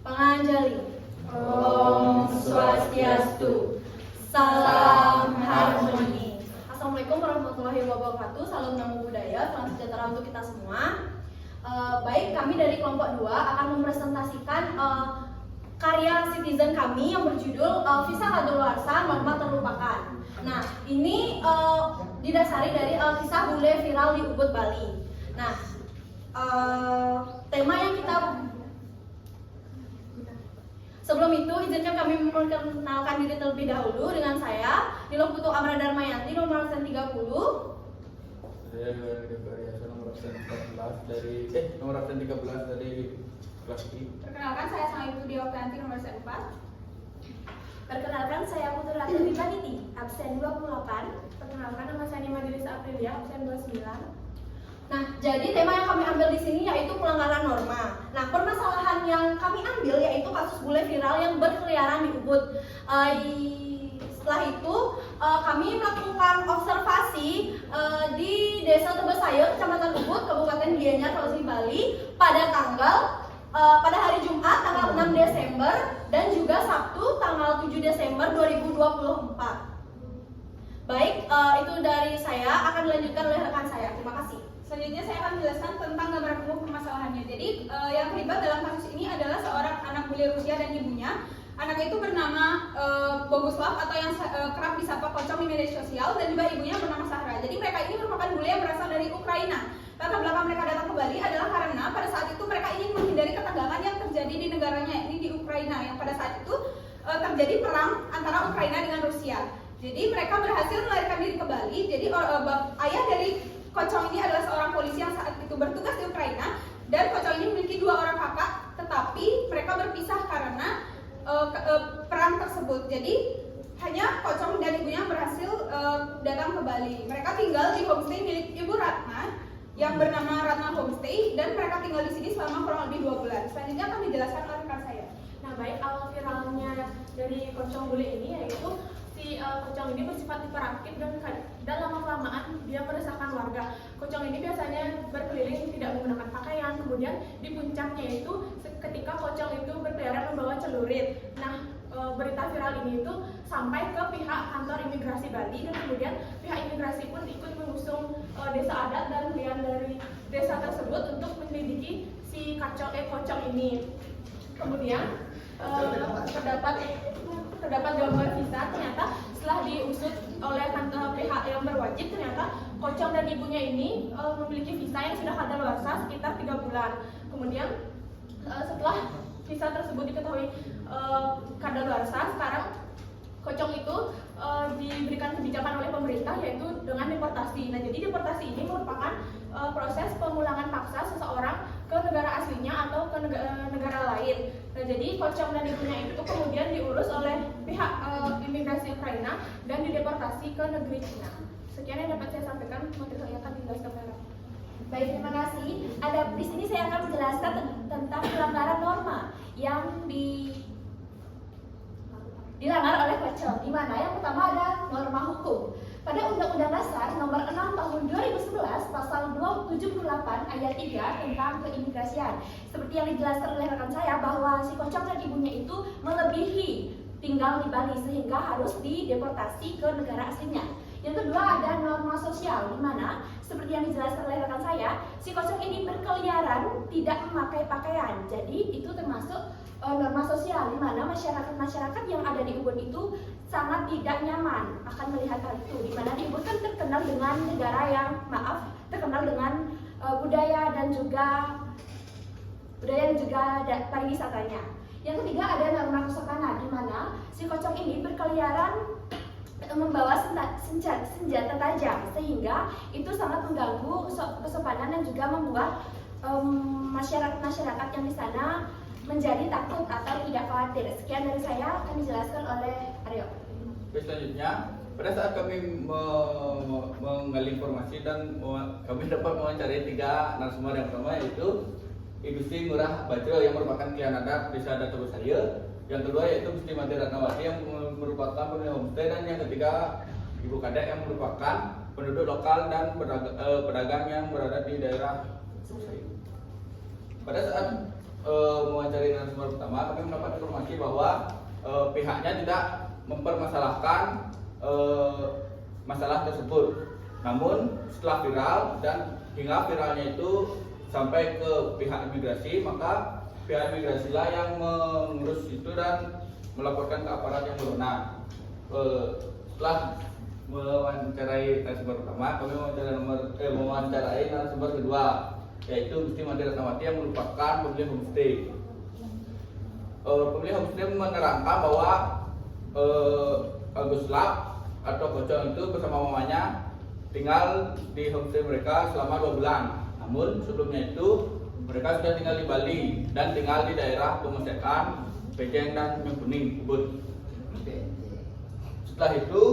Panganjali. Om Swastiastu. Salam harmoni. Assalamualaikum warahmatullahi wabarakatuh. Salam namo buddhaya, salam sejahtera untuk kita semua. Baik, kami dari kelompok 2 akan mempresentasikan karya citizen kami yang berjudul Visa Kadaluarsa Norma Terlupakan. Nah, ini didasari dari kisah bule viral di Ubud, Bali. Nah, tema yang kita sebelum itu izinkan kami memperkenalkan diri terlebih dahulu dengan saya Nilo Putu Amra Darmayanti, nomor absen 30. Saya Gabriasa nomor absen 14 dari nomor absen 13 dari kelas I. Perkenalkan, saya Sang Ibu Dioktanti, nomor absen 4. Perkenalkan, saya Putu Ratri Baniti, absen 28. Perkenalkan, nama saya Nima Dilisa Aprilia, absen 29. Nah, jadi tema yang kami ambil di sini yaitu pelanggaran norma. Nah, permasalahan yang kami ambil yaitu kasus bule viral yang berkeliaran di Ubud. Setelah itu kami melakukan observasi di Desa Tebesaya, Kecamatan Ubud, Kabupaten Gianyar, Provinsi Bali pada hari Jumat tanggal 6 Desember dan juga Sabtu tanggal 7 Desember 2024. Baik, itu dari saya, akan dilanjutkan oleh rekan saya. Terima kasih. Selanjutnya saya akan menjelaskan tentang gambaran umum permasalahannya. Jadi yang terlibat dalam kasus ini adalah seorang anak bule Rusia dan ibunya. Anak itu bernama Boguslav atau yang kerap disapa Pocong di media sosial, dan juga ibunya bernama Sahra. Jadi mereka ini merupakan bule yang berasal dari Ukraina. Latar belakang mereka datang ke Bali adalah karena pada saat itu mereka ingin menghindari ketegangan yang terjadi di negaranya, yakni di Ukraina, yang pada saat itu terjadi perang antara Ukraina dengan Rusia. Jadi mereka berhasil melarikan diri ke Bali. Jadi ayah dari Pocong ini adalah seorang polisi yang saat itu bertugas di Ukraina, dan Pocong ini memiliki 2 orang kakak, tetapi mereka berpisah karena perang tersebut. Jadi hanya Pocong dan ibunya berhasil datang ke Bali. Mereka tinggal di homestay milik Ibu Ratna yang bernama Ratna Homestay, dan mereka tinggal di sini selama kurang lebih 2 bulan. Selanjutnya akan dijelaskan oleh rekan saya. Nah, baik, awal viralnya dari Pocong bule ini yaitu si Pocong ini bersifat hiperaktif dan lama-kelamaan dia meresahkan warga. Pocong ini biasanya berkeliling tidak menggunakan pakaian. Kemudian di puncaknya itu ketika Pocong itu berkeliaran membawa celurit. Nah, berita viral ini itu sampai ke pihak kantor imigrasi Bali, dan kemudian pihak imigrasi pun ikut mengusung desa adat dan pilihan dari desa tersebut untuk menyelidiki si Pocong ini. Kemudian terdapat gambar visa. Ternyata setelah diusut oleh kantor pihak yang berwajib, ternyata Pocong dan ibunya ini memiliki visa yang sudah kadaluarsa sekitar 3 bulan. Kemudian setelah visa tersebut diketahui kadaluarsa, sekarang Pocong itu diberikan kebijakan oleh pemerintah, yaitu dengan deportasi. Nah, jadi deportasi ini merupakan proses pemulangan paksa seseorang ke negara aslinya atau ke negara lain. Nah, jadi Pocong dan ibunya itu kemudian diurus oleh pihak imigrasi Ukraina dan dideportasi ke negeri Cina. Sekian yang dapat saya sampaikan. Materi saya akan dijelaskan oleh. Baik, terima kasih. Di sini saya akan menjelaskan tentang pelanggaran norma yang dilanggar oleh Pocong, di mana yang pertama ada norma hukum. Pada Undang-Undang Dasar Nomor 6 Tahun 2011 Pasal 278 Ayat 3 tentang keimigrasian, seperti yang dijelaskan oleh rekan saya bahwa si Pocong dan ibunya itu melebihi tinggal di Bali sehingga harus dideportasi ke negara aslinya. Yang kedua ada norma sosial, di mana seperti yang dijelaskan oleh rekan saya, si Pocong ini berkeliaran tidak memakai pakaian. Jadi itu termasuk norma sosial, di mana masyarakat yang ada di Ubud itu sangat tidak nyaman akan melihat hal itu, di mana di Ubud kan terkenal dengan terkenal dengan budaya dan juga pariwisatanya. Yang ketiga ada norma kesopanan, di mana si Pocong ini berkeliaran membawa senjata tajam, sehingga itu sangat mengganggu kesopanan dan juga membuat masyarakat yang di sana menjadi takut atau tidak khawatir. Sekian dari saya, akan dijelaskan oleh Aryo. Selanjutnya, pada saat kami menggali informasi dan kami dapat mewawancarai 3 narasumber. Yang pertama yaitu Ibu Gusti Ngurah Bajro yang merupakan kian adat Desa Tebesaya. Yang kedua yaitu Gusti Mati Ratnawati yang merupakan pemilik homestay, dan yang ketiga Ibu Kadek yang merupakan penduduk lokal dan pedagang yang berada di daerah Tebesaya. Pada saat mewawancari narasumber pertama pertama kami mendapat informasi bahwa pihaknya tidak mempermasalahkan masalah tersebut. Namun setelah viral dan hingga viralnya itu sampai ke pihak imigrasi, maka pihak imigrasi lah yang mengurus itu dan melaporkan ke aparat yang berwenang. Setelah mewawancarai narasumber pertama, kami mewawancarai narasumber kedua, yaitu Gusti Made Ratnawati yang merupakan pemilik homestay. Pemilik homestay menerangkan bahwa Agus Lab atau Pocong itu bersama mamanya tinggal di homestay mereka selama 2 bulan. Namun sebelumnya itu mereka sudah tinggal di Bali dan tinggal di daerah Pemusekan, Pejeng dan Mengkuning, Ubud. Setelah itu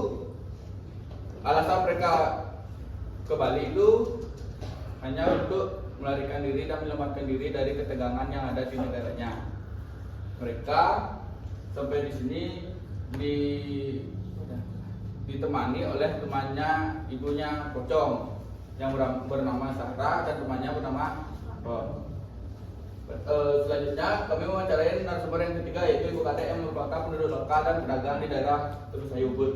alasan mereka ke Bali itu hanya untuk melarikan diri dan menyelamatkan diri dari ketegangan yang ada di negaranya. Mereka sampai di sini ditemani oleh temannya ibunya Pocong yang bernama Sarah dan temannya bernama Ron. Selanjutnya kami mewawancarai narasumber yang ketiga, yaitu Ibu Kadek yang merupakan penduduk lokal dan pedagang di daerah Terusayu Ubud.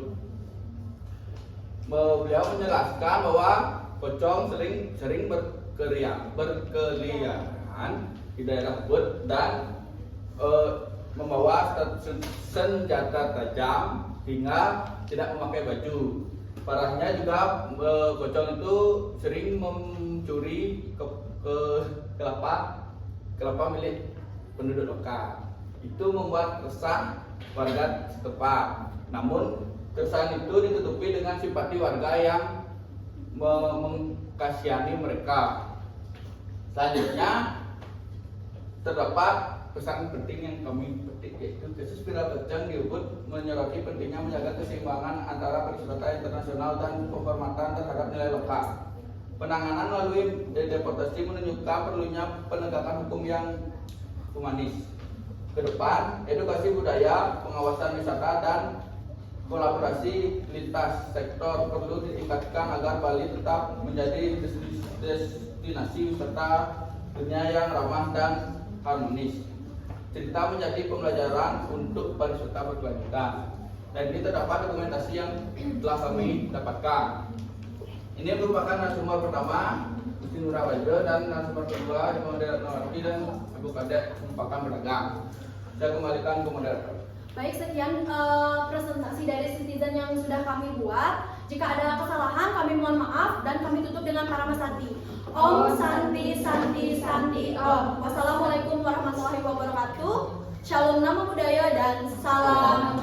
Beliau menjelaskan bahwa Pocong sering berkeliaran di daerah Ubud dan membawa senjata tajam hingga tidak memakai baju. Parahnya juga Pocong itu sering mencuri kelapa milik penduduk lokal. Itu membuat resah warga setempat. Namun keresahan itu ditutupi dengan simpati warga yang mengkasihani mereka. Selanjutnya terdapat pesan penting yang kami petik, yaitu kasus viral Pocong di Ubud menyoroti pentingnya menjaga keseimbangan antara pariwisata internasional dan penghormatan terhadap nilai lokal. Penanganan melalui deportasi menunjukkan perlunya penegakan hukum yang humanis. Ke depan, edukasi budaya, pengawasan wisata dan kolaborasi lintas sektor perlu ditingkatkan agar Bali tetap menjadi destinasi wisata dunia yang ramah dan harmonis. Cerita menjadi pembelajaran untuk pariwisata berkelanjutan. Dan ini terdapat dokumentasi yang telah kami dapatkan. Ini merupakan narasumber pertama, Gusti Ngurah Bajro, dan narasumber kedua, Ibu Made Ratnawati dan Ibu Kadek merupakan pedagang. Saya kembalikan ke moderator. Baik, sekian presentasi dari citizen yang sudah kami buat. Jika ada kesalahan, kami mohon maaf dan kami tutup dengan Parama Santi. Om Santi Santi Santi Om. Wassalamualaikum warahmatullahi wabarakatuh. Shalom nama budaya dan salam